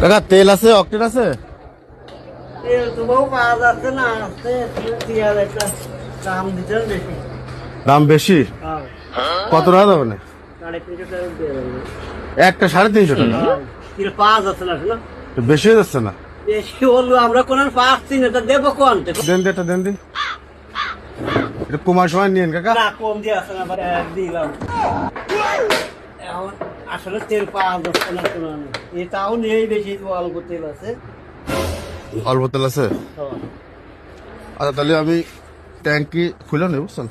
কাকা তেল আছে, অকটেন আছে? তেল তো বহু পাওয়া যাচ্ছে না, আছে তেল একটা দাম দিতে বেশি। দাম বেশি? কত টাকা দেবে না? 350 টাকা দিয়ে দেবে। একটা 350 টাকা? তেল পাওয়া যাচ্ছে না, শোনো তো বেশি হয়ে যাচ্ছে না? বেশি হলো, আমরা কোন পাচ্ছি না, তা দেবো কোন? দেন দি একটা, দেন দি। এটা কুমার সময় নিয়েন কাকা। না, কম দিয়ে আসে না, দিলাম। এখন আসলে তেল পাওয়া যাচ্ছে না, শোনো এটাও নেই, বেশি অল্প তেল আছে। অল্প তেল আছে? আচ্ছা তাহলে আমি ট্যাঙ্কি খুলে নেব, বুঝছেন?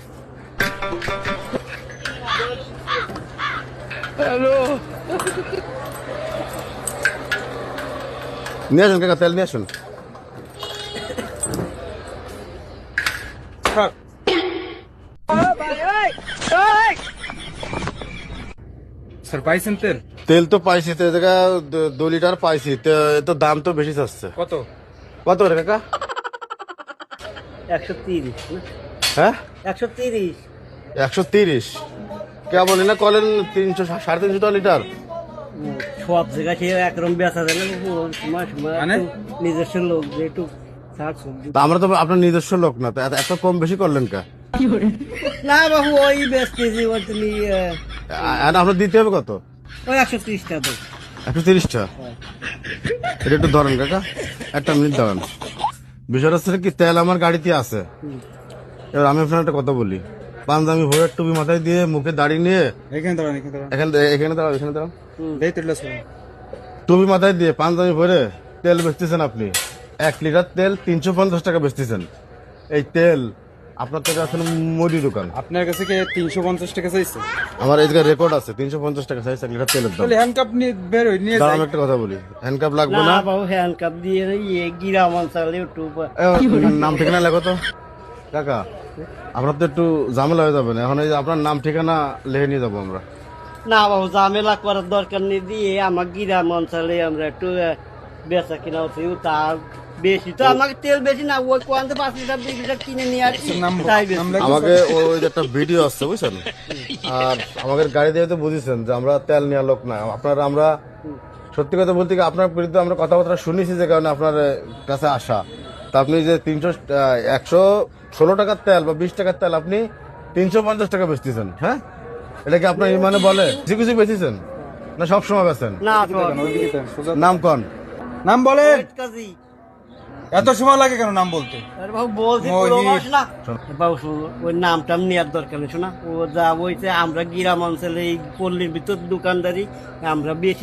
হ্যালো, নিয়ে আসুন কাকা, তেল নিয়ে আসুন। স্যার পাইছেন তেল? তেল তো পাইছি, তো 2 লিটার পাইছি, তো এ তো দাম তো বেশি চাচ্ছে। কত? কত করে কাকা? 130 না? হ্যাঁ 130। 130? কেমন না কলেন 300 350 টাকা লিটার? সব জায়গায় সে একরকম বেচা যায় না, সময় সময় মানে? একটু নিজস্ব লোক যে একটু শাক সবজি। তা আমরা তো আপনার নিজস্ব লোক না, তো এত কম বেশি করলেন কা? না বাবু, ওই বেচতেছি, ওই তুমি আর আপনার দিতে হবে কত? ওই 130 টাকা দাও। 130 টাকা? এটা একটু ধরেন কাকা, একটা মিনিট দাঁড়ান। বিষয়টা হচ্ছে কি, তেল আমার গাড়িতে আছে। এবার আমি আপনার একটা কথা বলি, পাঞ্জাবি ভোরের টুপি মাথায় দিয়ে, মুখে দাড়ি নিয়ে, এখানে দাঁড়ান, এখানে দাঁড়ান। এখানে দাঁড়াও, এখানে দাঁড়াও, এই তেলটা স্যার। টুপি মাথায় দিয়ে পাঞ্জাবি ভরে তেল বেচতেছেন আপনি। 1 লিটার তেল 350 টাকা বেচতেছেন। এই তেল আপনার থেকে আসলে মুদি দোকান। আপনার কাছে কি 350 টাকা চাইছে? আমার এই জায়গায় রেকর্ড আছে, 350 টাকা চাইছে 1 লিটার তেলের দাম। তাহলে হ্যান্ডকাপ নিয়ে বের হই, নিয়ে দাঁড়ান, যাই। আমি একটা কথা বলি, হ্যান্ডকাপ লাগবে না না? বাবু, হ্যান্ড কাপ দিয়ে গ্রাম অঞ্চলে একটু নাম ঠিকানা লেখো তো কাকা, আপনার তো একটু ঝামেলা হয়ে যাবে না? এখন এই যে আপনার নাম ঠিকানা লিখে নিয়ে যাবো আমরা। না বাবু, ঝামেলা করার দরকার নেই, দিয়ে আমার গ্রাম অঞ্চলে আমরা একটু বেচা কিনা হচ্ছে, তার বেশি তো আমাকে তেল বেশি না, ওই কোয়ান্তে 5 লিটার 2 লিটার কিনে নিয়ে আসছি, তাই বেশি। নাম লেখো। আমাকে ওই যে একটা ভিডিও আসছে, বুঝছেন? আর আমাদের গাড়ি দিয়ে তো বুঝেছেন যে আমরা তেল নেওয়ার লোক না আপনার। আমরা সত্যি কথা বলতে কি, আপনার বিরুদ্ধে আমরা কথাবার্তা শুনেছি, যে কারণে আপনার কাছে আসা। তা আপনি যে 116 টাকার তেল বা 20 টাকার তেল আপনি 350 টাকা বেচতেছেন, হ্যাঁ? এটা কি আপনার ইমানে বলে? কিছু কিছু বেচেছেন না সব সময় বেচেন? না ওইদিকে দেন, সোজা। নাম কন? নাম বলে। কাজী, এত সময় লাগে কেন নাম বলতে? আরে বাবু বলছি মহিত। প্রবাস না বাবু, শোনো, ওই নামটা নেওয়ার দরকার নেই, শোনা ও যা বলছে, আমরা গ্রাম অঞ্চলে এই পল্লীর ভিতর দোকানদারি, আমরা বেশি